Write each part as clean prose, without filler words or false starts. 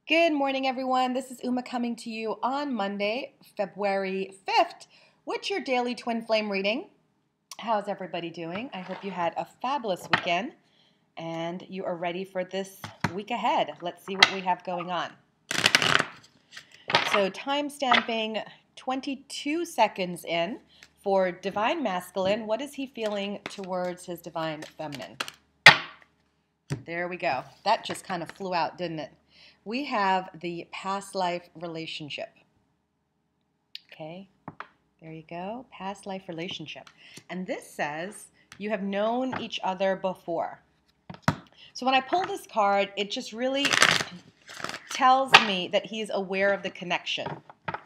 Good morning, everyone. This is Uma coming to you on Monday, February 5th, with your daily twin flame reading. How's everybody doing? I hope you had a fabulous weekend and you are ready for this week ahead. Let's see what we have going on. So, time stamping 22 seconds in for Divine Masculine. What is he feeling towards his Divine Feminine? There we go. That just kind of flew out, didn't it? We have the past life relationship. Okay, there you go. Past life relationship. And this says you have known each other before. So when I pull this card, it just really tells me that he's aware of the connection.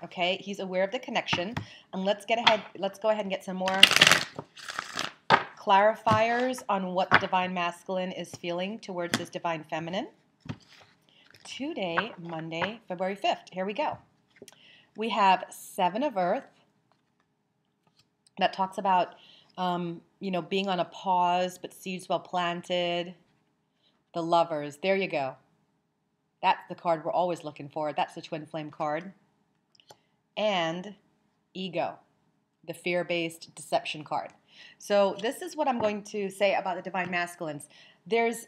Okay, he's aware of the connection. And let's go ahead and get some more clarifiers on what the Divine Masculine is feeling towards his Divine Feminine. Today, Monday, February 5th. Here we go. We have Seven of Earth. That talks about, being on a pause, but seeds well planted. The Lovers. There you go. That's the card we're always looking for. That's the twin flame card. And Ego, the fear-based deception card. So this is what I'm going to say about the Divine Masculines. There's,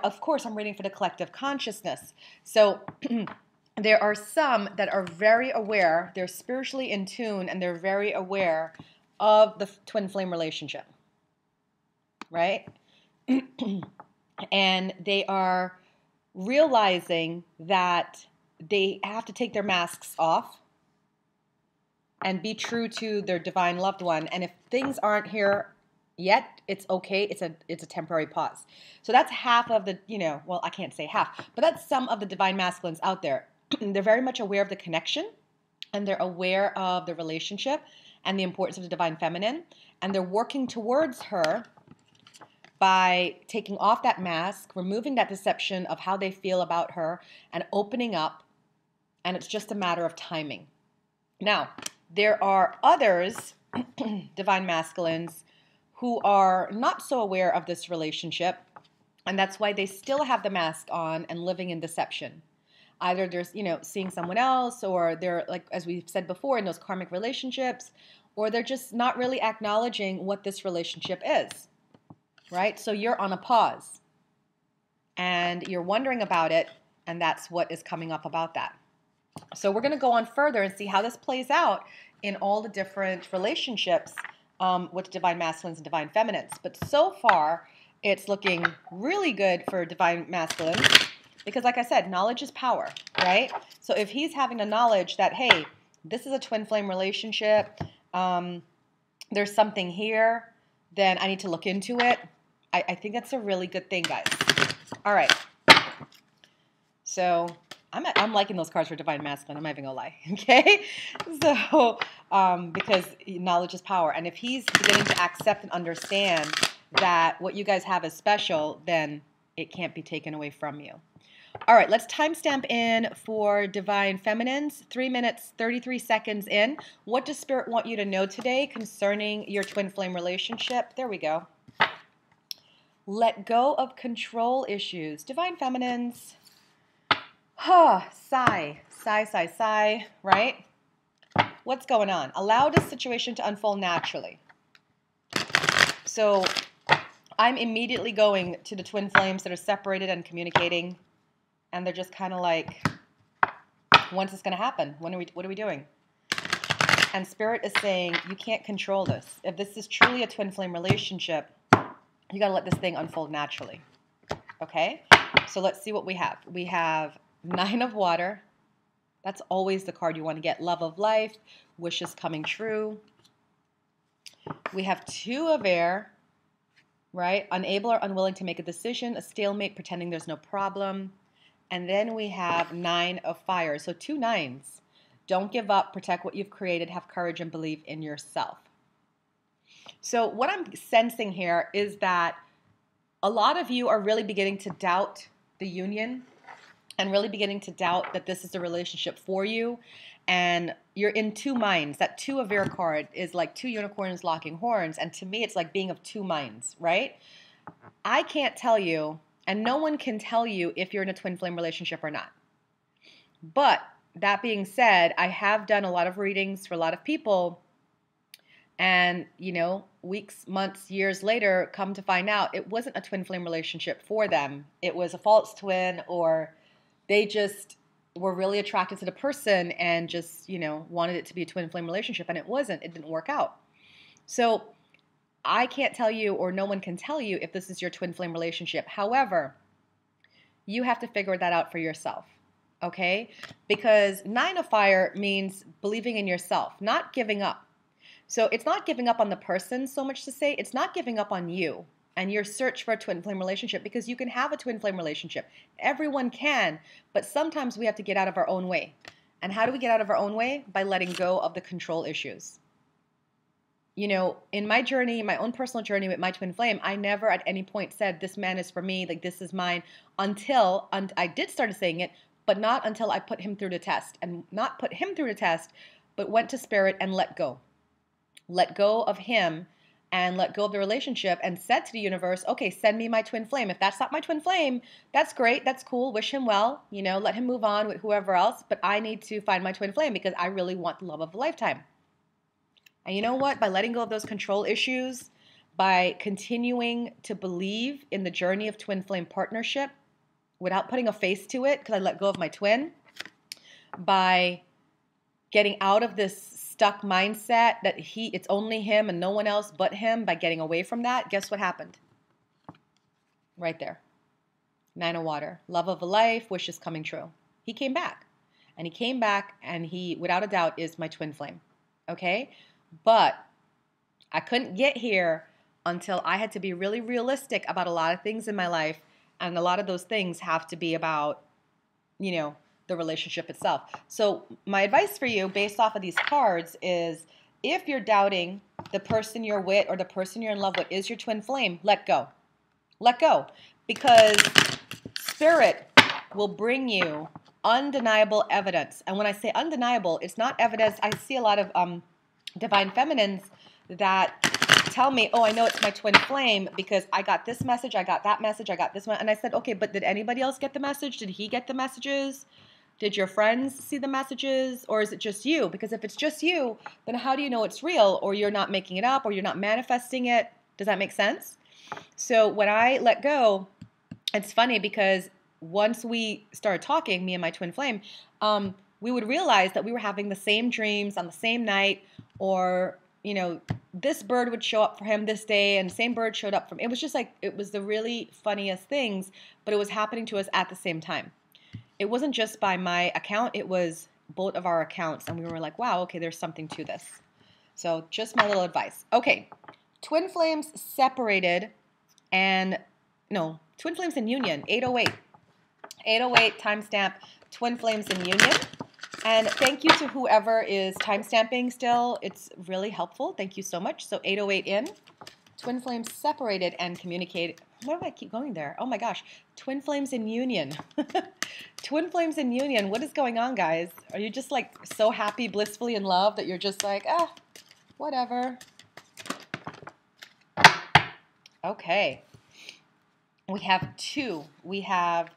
of course, I'm reading for the collective consciousness. So there are some that are very aware, they're spiritually in tune, and they're very aware of the twin flame relationship, right? And they are realizing that they have to take their masks off and be true to their divine loved one. And if things aren't here yet, it's okay. It's a temporary pause. So that's half of the, well, I can't say half, but that's some of the Divine Masculines out there. They're very much aware of the connection, and they're aware of the relationship and the importance of the Divine Feminine, and they're working towards her by taking off that mask, removing that deception of how they feel about her, and opening up, and it's just a matter of timing. Now, there are others, Divine Masculines, who are not so aware of this relationship, and that's why they still have the mask on and living in deception. Either they're, seeing someone else, or they're, like, as we've said before, in those karmic relationships, or they're just not really acknowledging what this relationship is, right? So you're on a pause, and you're wondering about it, and that's what is coming up about that. So we're going to go on further and see how this plays out in all the different relationships with Divine Masculines and Divine Feminines. But so far, it's looking really good for Divine Masculines because, like I said, knowledge is power, right? So if he's having the knowledge that, hey, this is a twin flame relationship, there's something here, then I need to look into it. I think that's a really good thing, guys. All right. So I'm liking those cards for Divine Masculine. I'm not even gonna lie, okay? So, because knowledge is power. And if he's beginning to accept and understand that what you guys have is special, then it can't be taken away from you. All right, let's timestamp in for Divine Feminines. 3 minutes, 33 seconds in. What does Spirit want you to know today concerning your twin flame relationship? There we go. Let go of control issues. Divine Feminines. Sigh, sigh, sigh, sigh, right? What's going on? Allow this situation to unfold naturally. So I'm immediately going to the twin flames that are separated and communicating, and they're just kind of like, when's this going to happen? What are we doing? And Spirit is saying, you can't control this. If this is truly a twin flame relationship, you got to let this thing unfold naturally. Okay? So let's see what we have. We have Nine of Water. That's always the card you want to get. Love of life, wishes coming true. We have Two of Air, right? Unable or unwilling to make a decision, a stalemate, pretending there's no problem. And then we have Nine of Fire. So 2 nines. Don't give up, protect what you've created, have courage and believe in yourself. So what I'm sensing here is that a lot of you are really beginning to doubt the union and really beginning to doubt that this is a relationship for you. And you're in 2 minds. That Two of Air card is like 2 unicorns locking horns. And to me, it's like being of 2 minds, right? I can't tell you, and no one can tell you if you're in a twin flame relationship or not. But that being said, I have done a lot of readings for a lot of people, and, weeks, months, years later, come to find out it wasn't a twin flame relationship for them. It was a false twin, or they just were really attracted to the person and just, wanted it to be a twin flame relationship, and it wasn't. It didn't work out. So I can't tell you, or no one can tell you, if this is your twin flame relationship. However, you have to figure that out for yourself, okay? Because 9 of fire means believing in yourself, not giving up. So it's not giving up on the person, so much to say. It's not giving up on you and your search for a twin flame relationship, because you can have a twin flame relationship. Everyone can, but sometimes we have to get out of our own way. And how do we get out of our own way? By letting go of the control issues. In my journey, my own personal journey with my twin flame, I never at any point said, this man is for me, like this is mine, until I did start saying it, but not until I put him through the test. And not put him through the test, but went to spirit and let go. Let go of him and let go of the relationship, and said to the universe, okay, send me my twin flame. If that's not my twin flame, that's great, that's cool, wish him well, let him move on with whoever else, but I need to find my twin flame because I really want the love of a lifetime. And you know what? By letting go of those control issues, by continuing to believe in the journey of twin flame partnership without putting a face to it, because I let go of my twin, by getting out of this stuck mindset that it's only him and no one else but him, by getting away from that, guess what happened? Right there. 9 of water. Love of a life, wishes coming true. He came back. And he came back, and he, without a doubt, is my twin flame. Okay? But I couldn't get here until I had to be really realistic about a lot of things in my life. And a lot of those things have to be about, the relationship itself. So my advice for you, based off of these cards, is if you're doubting the person you're with or the person you're in love with is your twin flame, let go. Let go. Because spirit will bring you undeniable evidence. And when I say undeniable, it's not evidence. I see a lot of divine feminines that tell me, oh, I know it's my twin flame because I got this message, I got that message, I got this one. And I said, okay, but did anybody else get the message? Did he get the messages? Did your friends see the messages? Or is it just you? Because if it's just you, then how do you know it's real? Or you're not making it up, or you're not manifesting it? Does that make sense? So when I let go, it's funny because once we started talking, me and my twin flame, we would realize that we were having the same dreams on the same night, or, this bird would show up for him this day and the same bird showed up for me. It was just like, it was the really funniest things, but it was happening to us at the same time. It wasn't just by my account, it was both of our accounts, and we were like, wow, okay, there's something to this. So just my little advice. Okay, twin flames separated, and no, twin flames in union, 808. 808 timestamp, twin flames in union. And thank you to whoever is timestamping still. It's really helpful. Thank you so much. So 808 in, twin flames separated and communicated. Why do I keep going there? Oh my gosh. Twin flames in union. Twin flames in union. What is going on, guys? Are you just like so happy, blissfully in love that you're just like, whatever. Okay. We have 2. We have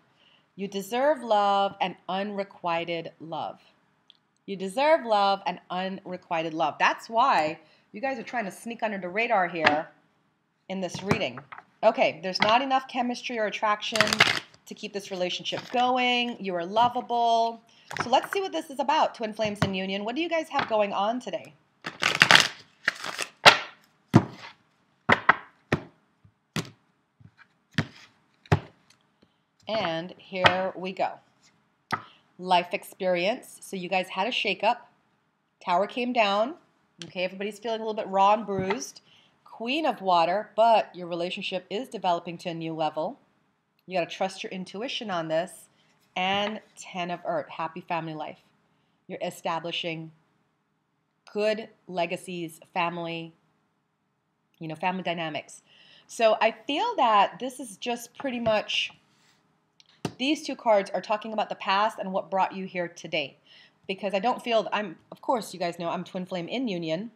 you deserve love and unrequited love. You deserve love and unrequited love. That's why you guys are trying to sneak under the radar here in this reading. Okay, there's not enough chemistry or attraction to keep this relationship going. You are lovable. So let's see what this is about, twin flames in union. What do you guys have going on today? And here we go. Life experience. So you guys had a shakeup. Tower came down. Okay, everybody's feeling a little bit raw and bruised. Queen of water, but your relationship is developing to a new level. You got to trust your intuition on this. And 10 of earth, happy family life. You're establishing good legacies, family, family dynamics. So I feel that this is just pretty much, these 2 cards are talking about the past and what brought you here today. Because I don't feel, of course, you guys know I'm twin flame in union.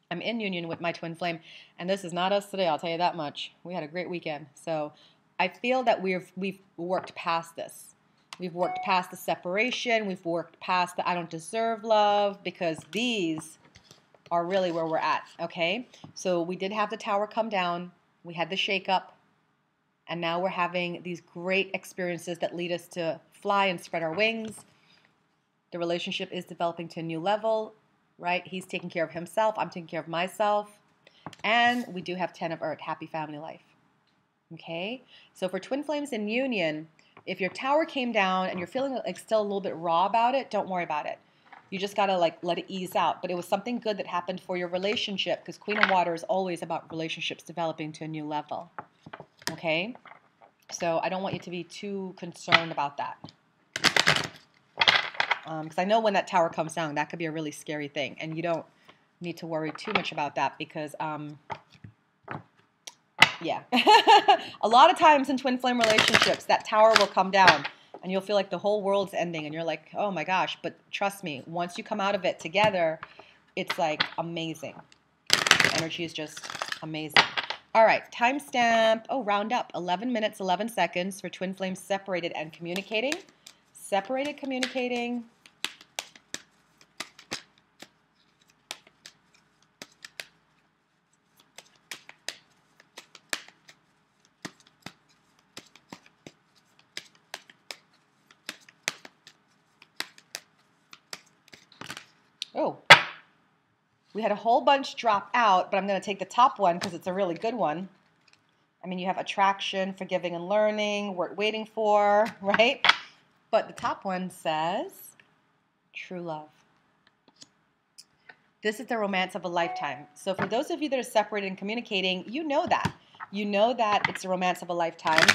I'm in union with my twin flame, and this is not us today, I'll tell you that much. We had a great weekend. So I feel that we've worked past this. We've worked past the separation. We've worked past the I don't deserve love, because these are really where we're at, okay? So we did have the tower come down. We had the shakeup. And now we're having these great experiences that lead us to fly and spread our wings. The relationship is developing to a new level, right? He's taking care of himself. I'm taking care of myself. And we do have 10 of Earth, happy family life. Okay? So for twin flames in union, if your tower came down and you're feeling like still a little bit raw about it, don't worry about it. You just got to like let it ease out. But it was something good that happened for your relationship, because Queen of Water is always about relationships developing to a new level. Okay? So I don't want you to be too concerned about that. Because I know when that tower comes down, that could be a really scary thing. And you don't need to worry too much about that, because, yeah. A lot of times in twin flame relationships, that tower will come down and you'll feel like the whole world's ending. And you're like, oh my gosh. But trust me, once you come out of it together, it's like amazing. Energy is just amazing. All right, timestamp. Oh, round up. 11 minutes, 11 seconds for twin flames separated and communicating. Separated, communicating. Oh, we had a whole bunch drop out, but I'm going to take the top one because it's a really good one. I mean, you have attraction, forgiving and learning, worth waiting for, right? But the top one says true love. This is the romance of a lifetime. So for those of you that are separated and communicating, you know that. You know that it's a romance of a lifetime.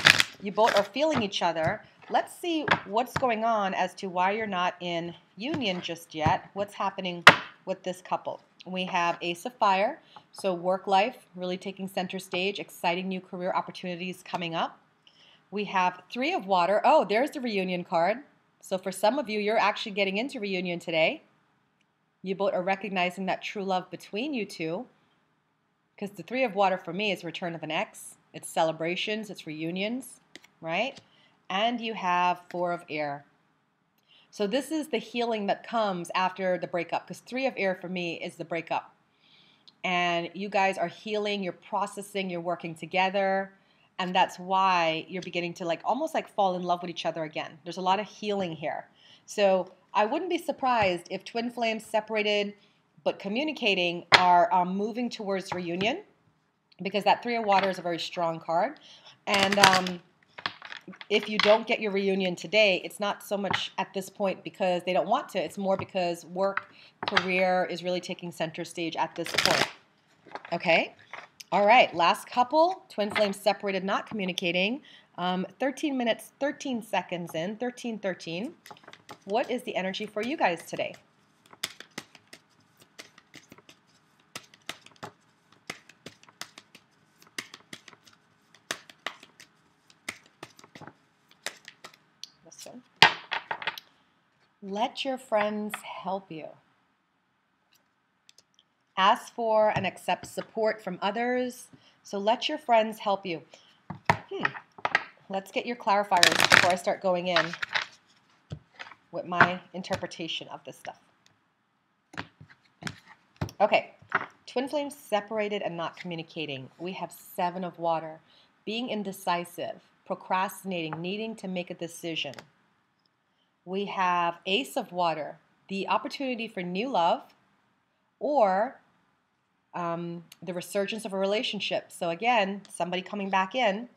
You both are feeling each other. Let's see what's going on as to why you're not in union just yet. What's happening with this couple? We have Ace of Fire, so work life really taking center stage, exciting new career opportunities coming up. We have Three of Water. Oh, there's the reunion card. So for some of you, you're actually getting into reunion today. You both are recognizing that true love between you two, because the Three of Water for me is return of an ex. It's celebrations, it's reunions, right? And you have Four of Air. So this is the healing that comes after the breakup, because Three of Air for me is the breakup. And you guys are healing, you're processing, you're working together, and that's why you're beginning to like almost like fall in love with each other again. There's a lot of healing here. So I wouldn't be surprised if twin flames separated but communicating are moving towards reunion, because that Three of Water is a very strong card. And if you don't get your reunion today, it's not so much at this point because they don't want to. It's more because work, career is really taking center stage at this point. Okay? All right, last couple, twin flames separated, not communicating. 13 minutes, 13 seconds in, 13:13. What is the energy for you guys today? This one. Let your friends help you. Ask for and accept support from others. So let your friends help you. Let's get your clarifiers before I start going in with my interpretation of this stuff. Okay, twin flames separated and not communicating. We have Seven of Water, being indecisive, procrastinating, needing to make a decision. We have Ace of Water, the opportunity for new love, or the resurgence of a relationship. So again, somebody coming back in.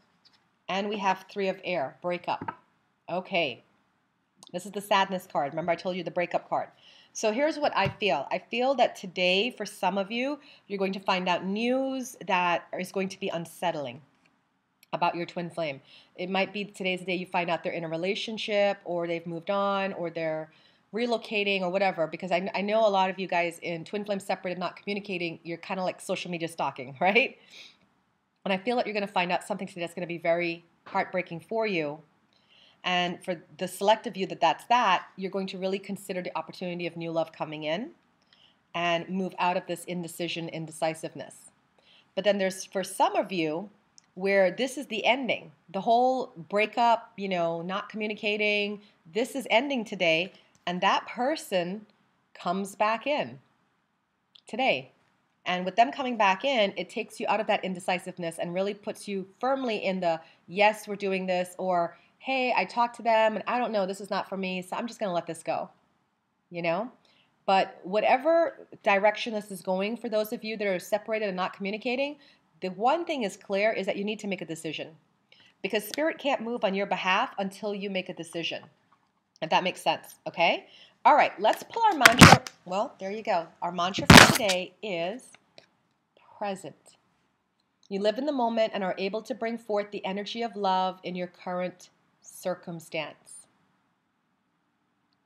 And we have Three of Air, breakup. Okay, this is the sadness card. Remember I told you the breakup card. So here's what I feel. I feel that today, for some of you, you're going to find out news that is going to be unsettling about your twin flame. It might be today's the day you find out they're in a relationship, or they've moved on, or they're relocating, or whatever, because I know a lot of you guys in twin flame separated, not communicating, you're kind of like social media stalking, right? And I feel that you're going to find out something today that's going to be very heartbreaking for you. And for the select of you that's you're going to really consider the opportunity of new love coming in and move out of this indecision, indecisiveness. But then there's, for some of you, where this is the ending. The whole breakup, not communicating, this is ending today, and that person comes back in today. And with them coming back in, it takes you out of that indecisiveness and really puts you firmly in the, yes, we're doing this, or, hey, I talked to them and I don't know, this is not for me, so I'm just going to let this go, But whatever direction this is going for those of you that are separated and not communicating, the one thing is clear is that you need to make a decision. Because spirit can't move on your behalf until you make a decision. If that makes sense, okay? All right, let's pull our mantra. Well, there you go. Our mantra for today is present. You live in the moment and are able to bring forth the energy of love in your current circumstance.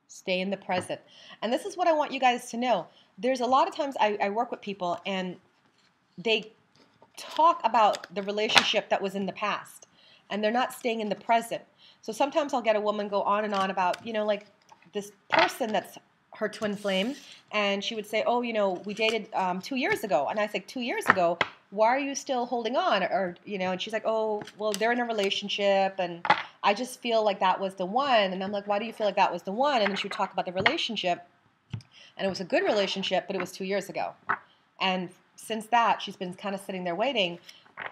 Stay in the present. And this is what I want you guys to know. There's a lot of times I work with people and they talk about the relationship that was in the past and they're not staying in the present. So sometimes I'll get a woman go on and on about, like this person that's her twin flame, and she would say, oh, we dated 2 years ago. And I said, 2 years ago, why are you still holding on? Or, and she's like, oh, well, they're in a relationship and I just feel like that was the one. And I'm like, why do you feel like that was the one? And then she would talk about the relationship, and it was a good relationship, but it was 2 years ago. And since that, she's been kind of sitting there waiting.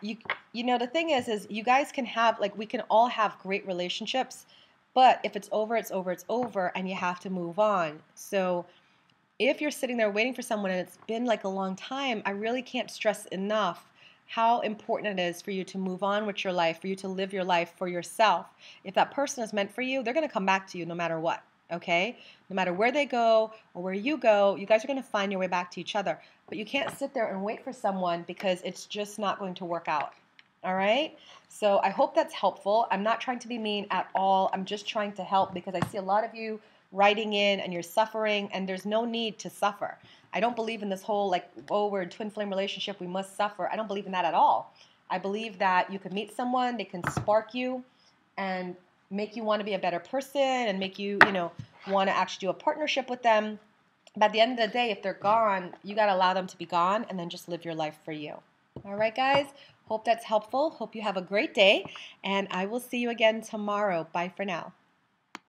The thing is you guys can have, we can all have great relationships, but if it's over, it's over, it's over, and you have to move on. So if you're sitting there waiting for someone and it's been a long time, I really can't stress enough how important it is for you to move on with your life, for you to live your life for yourself. If that person is meant for you, they're going to come back to you no matter what, okay? No matter where they go or where you go, you guys are going to find your way back to each other. But you can't sit there and wait for someone because it's just not going to work out. All right? So I hope that's helpful. I'm not trying to be mean at all. I'm just trying to help because I see a lot of you writing in and you're suffering, and there's no need to suffer. I don't believe in this whole we're in twin flame relationship, we must suffer. I don't believe in that at all. I believe that you can meet someone, they can spark you and make you want to be a better person and make you, want to actually do a partnership with them. But at the end of the day, if they're gone, you got to allow them to be gone and then just live your life for you. All right, guys? Hope that's helpful. Hope you have a great day, and I will see you again tomorrow. Bye for now.